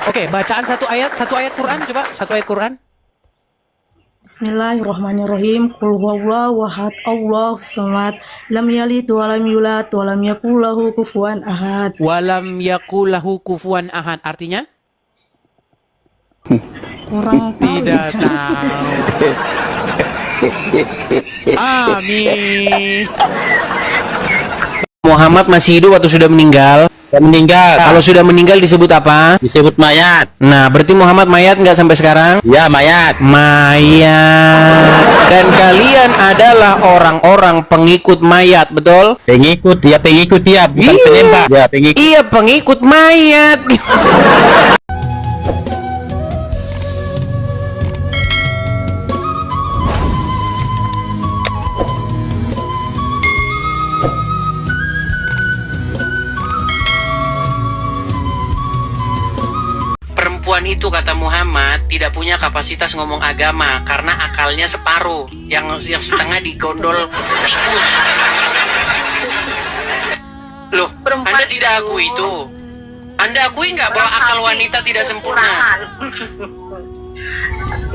Oke, bacaan satu ayat Quran, coba satu ayat Quran. Bismillahirrahmanirrahim. Qul huwallahu ahad, Allahus samad, lam yalid wa lam yulad wa lam yakul lahu kufuwan ahad. Walam yakulahu kufuwan ahad. Artinya? Kurang tahu. Tidak tahu. Amin. Muhammad masih hidup atau sudah meninggal? Meninggal. Kalau sudah meninggal disebut apa? Disebut mayat. Nah, berarti Muhammad mayat nggak sampai sekarang? Ya, mayat. Mayat. Dan kalian adalah orang-orang pengikut mayat, betul? Pengikut dia, bukan Iya. penyembah. Ya, pengikut. Iya, pengikut mayat. Perempuan itu, kata Muhammad, tidak punya kapasitas ngomong agama karena akalnya separuh, yang setengah digondol tikus. Loh, Perempuan Anda tidak itu akui itu? Anda akui nggak bahwa akal wanita tidak sempurna?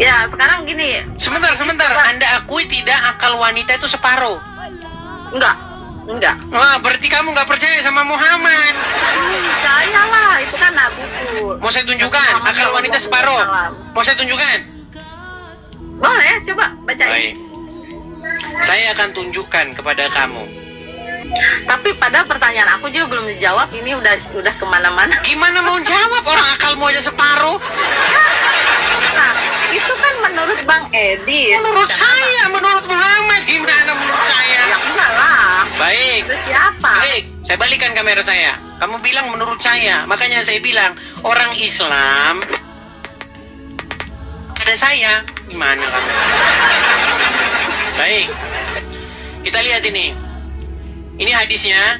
Ya, sekarang gini. Sebentar. Anda akui tidak akal wanita itu separuh? Enggak. Wah, berarti kamu nggak percaya sama Muhammad. Percayalah, itu kan nabiku. Mau saya tunjukkan akal wanita separuh? Mau saya tunjukkan? Boleh, coba bacain. Baik. Saya akan tunjukkan kepada kamu. Tapi pada pertanyaan aku juga belum dijawab. Ini udah kemana-mana. Gimana mau jawab, orang akalmu aja separuh? Nah, itu kan menurut Bang Edi. Menurut saya, menurut Muhammad, gimana menurut saya? Ya enggak lah. Baik. Itu siapa? Baik, saya balikan kamera saya. Kamu bilang menurut saya, makanya saya bilang orang Islam. Ada saya, gimana kamu? Baik, kita lihat ini. Ini hadisnya.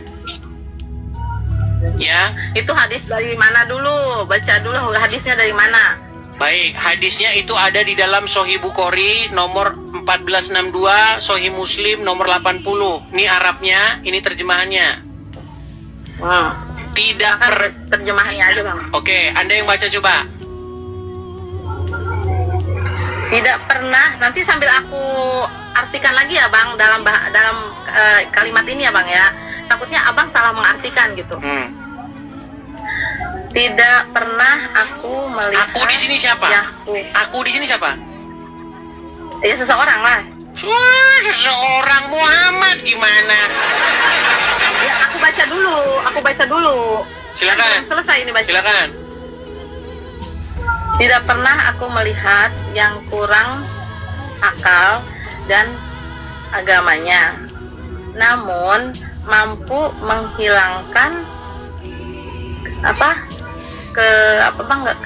Ya, Itu hadis dari mana dulu? Baca dulu hadisnya dari mana? baik. Hadisnya itu ada di dalam Sahih Bukhari nomor 1462, Sahih Muslim nomor 80. Ini Arabnya, ini terjemahannya. Tidak Terjemahannya aja, Bang. Oke, Anda yang baca coba. Tidak pernah. Nanti sambil aku artikan lagi ya, Bang, dalam kalimat ini ya, Bang ya. Takutnya Abang salah mengartikan gitu. Tidak pernah aku melihat. Aku di sini siapa? Yahweh. Aku di sini siapa? Ya seseorang lah. Wah, seorang Muhammad gimana? Ya aku baca dulu. Silakan. Kan belum selesai ini baca. Silakan. Tidak pernah aku melihat yang kurang akal dan agamanya, namun mampu menghilangkan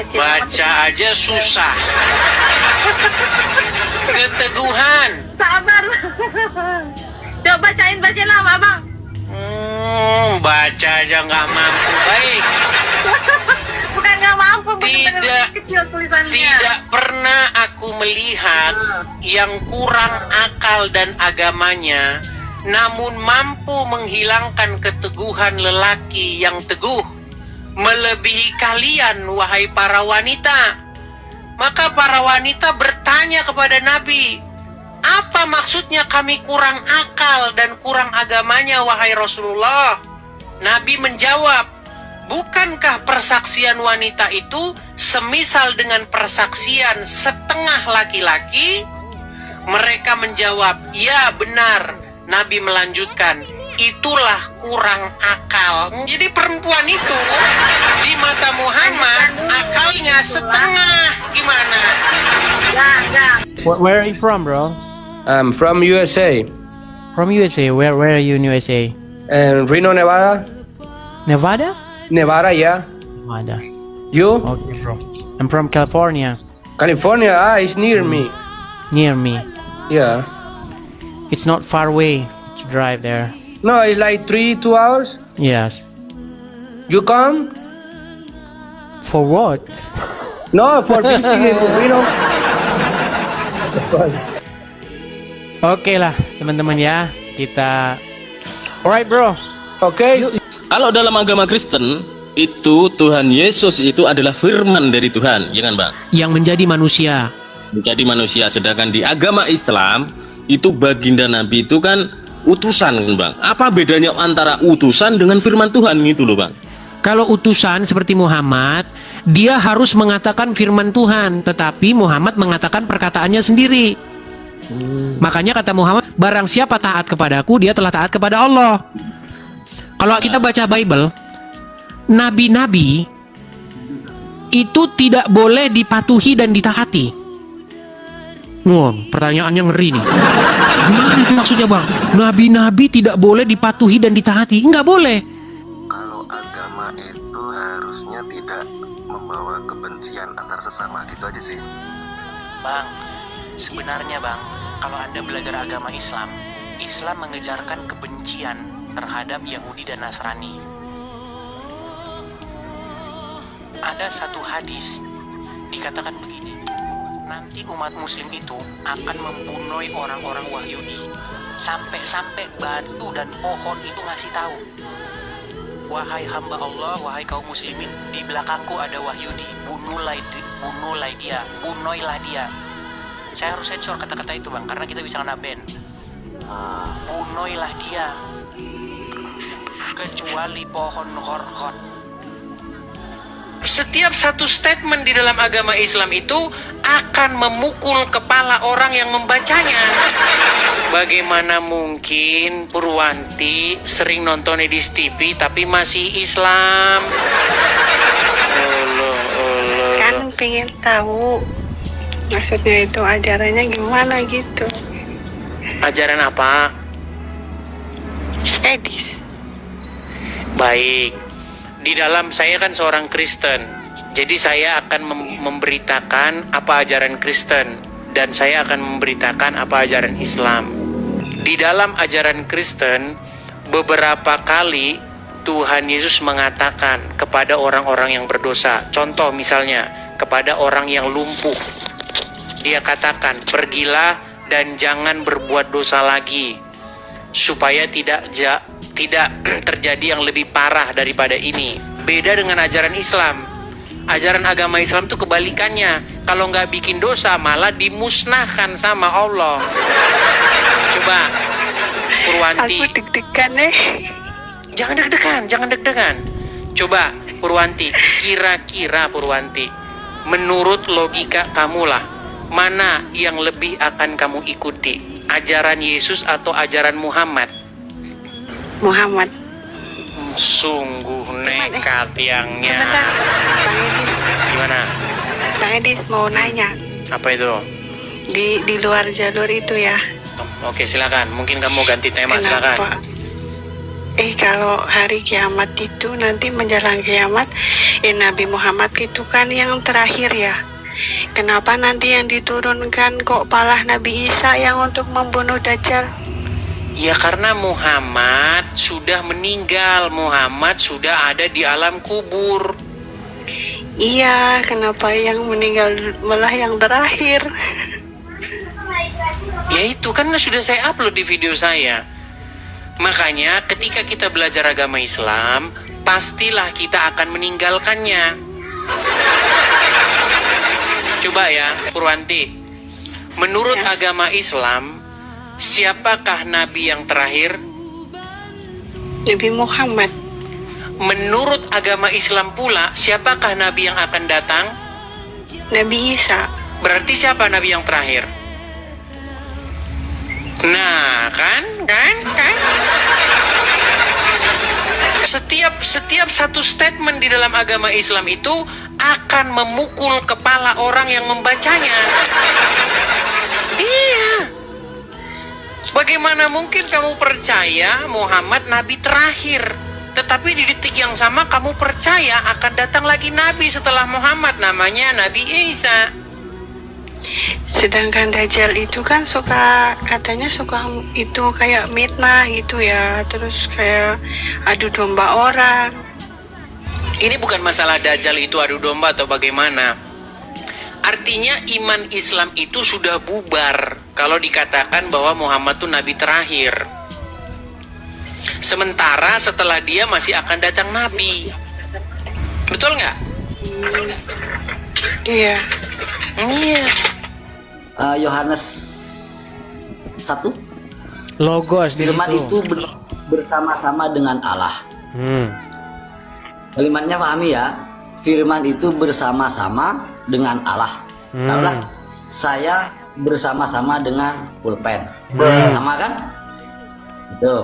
kecil. Baca aja susah. Keteguhan. Sabar. Coba bacain lah, Abang. Baca aja nggak mampu. Baik. Bukan nggak mampu, Tidak. kecil tulisannya. Tidak pernah aku melihat yang kurang akal dan agamanya, namun mampu menghilangkan keteguhan lelaki yang teguh, melebihi kalian, wahai para wanita. Maka para wanita bertanya kepada Nabi, apa maksudnya kami kurang akal dan kurang agamanya, wahai Rasulullah? Nabi menjawab, bukankah persaksian wanita itu semisal dengan persaksian setengah laki-laki? Mereka menjawab, ya benar. Nabi melanjutkan, itulah kurang akal. Jadi perempuan itu di mata Muhammad akalnya setengah. Gimana? Enggak. Where are you from, bro? I'm from USA. From USA. Where are you in USA? Reno, Nevada. Nevada? Nevada, yeah. Nevada. You? Okay, bro. I'm from California. California, it's near me. Near me. Yeah. It's not far away to drive there. No, it's like 2 hours. Yes. You come? For what? No, for visiting, Oke lah, teman-teman ya. Kita Alright, bro. Okay. Kalau dalam agama Kristen, itu Tuhan Yesus itu adalah firman dari Tuhan, ya kan Bang? Yang menjadi manusia. Menjadi manusia. Sedangkan di agama Islam itu baginda Nabi itu kan utusan kan Bang. Apa bedanya antara utusan dengan firman Tuhan gitu loh Bang? Kalau utusan seperti Muhammad, dia harus mengatakan firman Tuhan, tetapi Muhammad mengatakan perkataannya sendiri. Makanya kata Muhammad, barang siapa taat kepadaku, dia telah taat kepada Allah. Kalau kita baca Bible, nabi-nabi itu tidak boleh dipatuhi dan ditaati. Wah, pertanyaannya ngeri nih. Gimana itu maksudnya Bang? Nabi-nabi tidak boleh dipatuhi dan ditaati? Enggak boleh. Kalau agama itu harusnya tidak membawa kebencian antar sesama, gitu aja sih. Bang, sebenarnya Bang, kalau Anda belajar agama Islam, Islam mengejarkan kebencian terhadap Yahudi dan Nasrani. Ada satu hadis dikatakan begini, nanti umat muslim itu akan membunuh orang-orang Wahyudi, sampai-sampai batu dan pohon itu ngasih tahu, wahai hamba Allah, wahai kaum muslimin, di belakangku ada Wahyudi, bunuhlah dia. Saya harus sensor kata-kata itu Bang, karena kita bisa kena ban. Bunuhlah dia, kecuali pohon khorkhot. Setiap satu statement di dalam agama Islam itu akan memukul kepala orang yang membacanya. Bagaimana mungkin Purwanti sering nonton di TV tapi masih Islam? Kan pengen tahu maksudnya itu ajarannya gimana gitu. Ajaran apa? Edis. Baik. Di dalam saya kan seorang Kristen, jadi saya akan memberitakan apa ajaran Kristen dan saya akan memberitakan apa ajaran Islam. Di dalam ajaran Kristen, beberapa kali Tuhan Yesus mengatakan kepada orang-orang yang berdosa. Contoh misalnya, kepada orang yang lumpuh. Dia katakan, pergilah dan jangan berbuat dosa lagi, supaya tidak terjadi yang lebih parah daripada ini. Beda dengan ajaran Islam. Ajaran agama Islam itu kebalikannya. Kalau nggak bikin dosa malah dimusnahkan sama Allah. Coba Purwanti. Aku deg-degan Jangan deg-degan. Coba Purwanti, kira-kira Purwanti, menurut logika kamulah, mana yang lebih akan kamu ikuti? Ajaran Yesus atau ajaran Muhammad? Muhammad. Sungguh nekat yangnya. Sebentar, Bang Edis. Gimana? Bang Edis mau nanya. Apa itu? Di luar jalur itu ya. Oke, silakan. Mungkin kamu ganti tema, silakan. Kalau hari kiamat itu nanti menjelang kiamat, Nabi Muhammad itu kan yang terakhir ya. Kenapa nanti yang diturunkan kok malah Nabi Isa yang untuk membunuh Dajjal? Ya karena Muhammad sudah meninggal, Muhammad sudah ada di alam kubur. Iya, kenapa yang meninggal malah yang terakhir? Ya itu kan sudah saya upload di video saya. Makanya ketika kita belajar agama Islam, pastilah kita akan meninggalkannya. Coba ya, Purwanti. Menurut agama Islam, siapakah Nabi yang terakhir? Nabi Muhammad. Menurut agama Islam pula, siapakah Nabi yang akan datang? Nabi Isa. Berarti siapa Nabi yang terakhir? Nah, kan? Setiap satu statement di dalam agama Islam itu akan memukul kepala orang yang membacanya. Iya. Bagaimana mungkin kamu percaya Muhammad Nabi terakhir, tetapi di detik yang sama kamu percaya akan datang lagi Nabi setelah Muhammad, namanya Nabi Isa. Sedangkan Dajjal itu kan katanya suka itu kayak mitnah gitu ya, terus kayak adu domba orang. Ini bukan masalah Dajjal itu adu domba atau bagaimana. Artinya iman Islam itu sudah bubar kalau dikatakan bahwa Muhammad itu Nabi terakhir. Sementara setelah dia masih akan datang Nabi. Betul nggak? Iya. Iya. Yohanes 1, Logos di firman situ. itu bersama-sama dengan Allah. Kalimatnya pahami ya, firman itu bersama-sama dengan Allah. Tahulah, saya bersama-sama dengan pulpen, sama kan? Itu.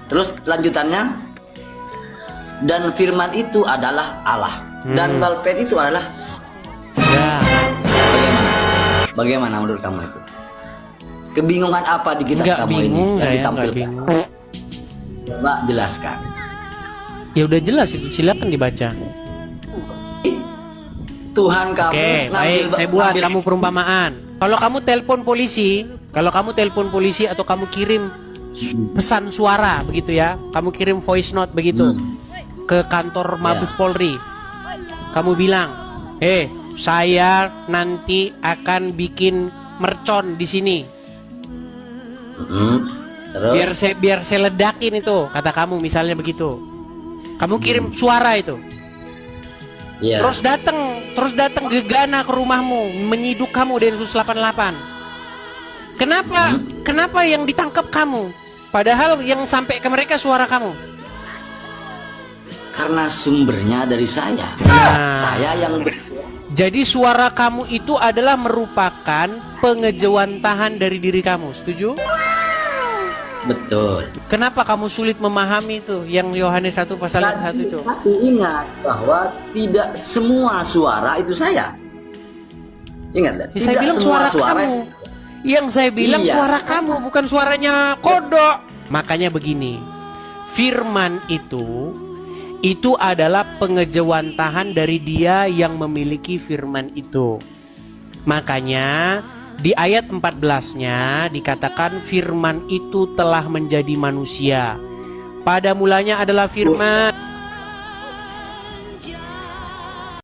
Terus lanjutannya, dan firman itu adalah Allah, dan pulpen itu adalah Ya. Bagaimana menurut kamu itu? Kebingungan apa di kitab Nggak kamu ini bingung yang saya, nggak ditampilkan? bingung. Coba jelaskan. Ya udah jelas itu, silakan dibaca. Tuhan kamu Oke, baik, saya buat kamu perumpamaan. Kalau kamu telepon polisi atau kamu kirim pesan suara begitu ya, kamu kirim voice note begitu ke kantor Mabes Polri. Kamu bilang, saya nanti akan bikin mercon di sini. Terus Biar saya ledakin itu, kata kamu misalnya begitu. Kamu kirim suara itu. ya. Terus datang gegana ke rumahmu, menyiduk kamu Densus 88. Kenapa yang ditangkap kamu? Padahal yang sampai ke mereka suara kamu. Karena sumbernya dari saya. Nah. Saya yang Jadi suara kamu itu adalah merupakan pengejawantahan dari diri kamu. Setuju? betul. Kenapa kamu sulit memahami itu yang Yohanes 1 pasal 1 itu? Tapi ingat bahwa tidak semua suara itu saya. Ingat, Ya, saya bilang suara kamu. Yang saya bilang Iya. suara kamu, bukan suaranya kodok. Makanya begini, firman itu adalah pengejawantahan dari dia yang memiliki firman itu. Makanya di ayat 14-nya dikatakan firman itu telah menjadi manusia. Pada mulanya adalah firman.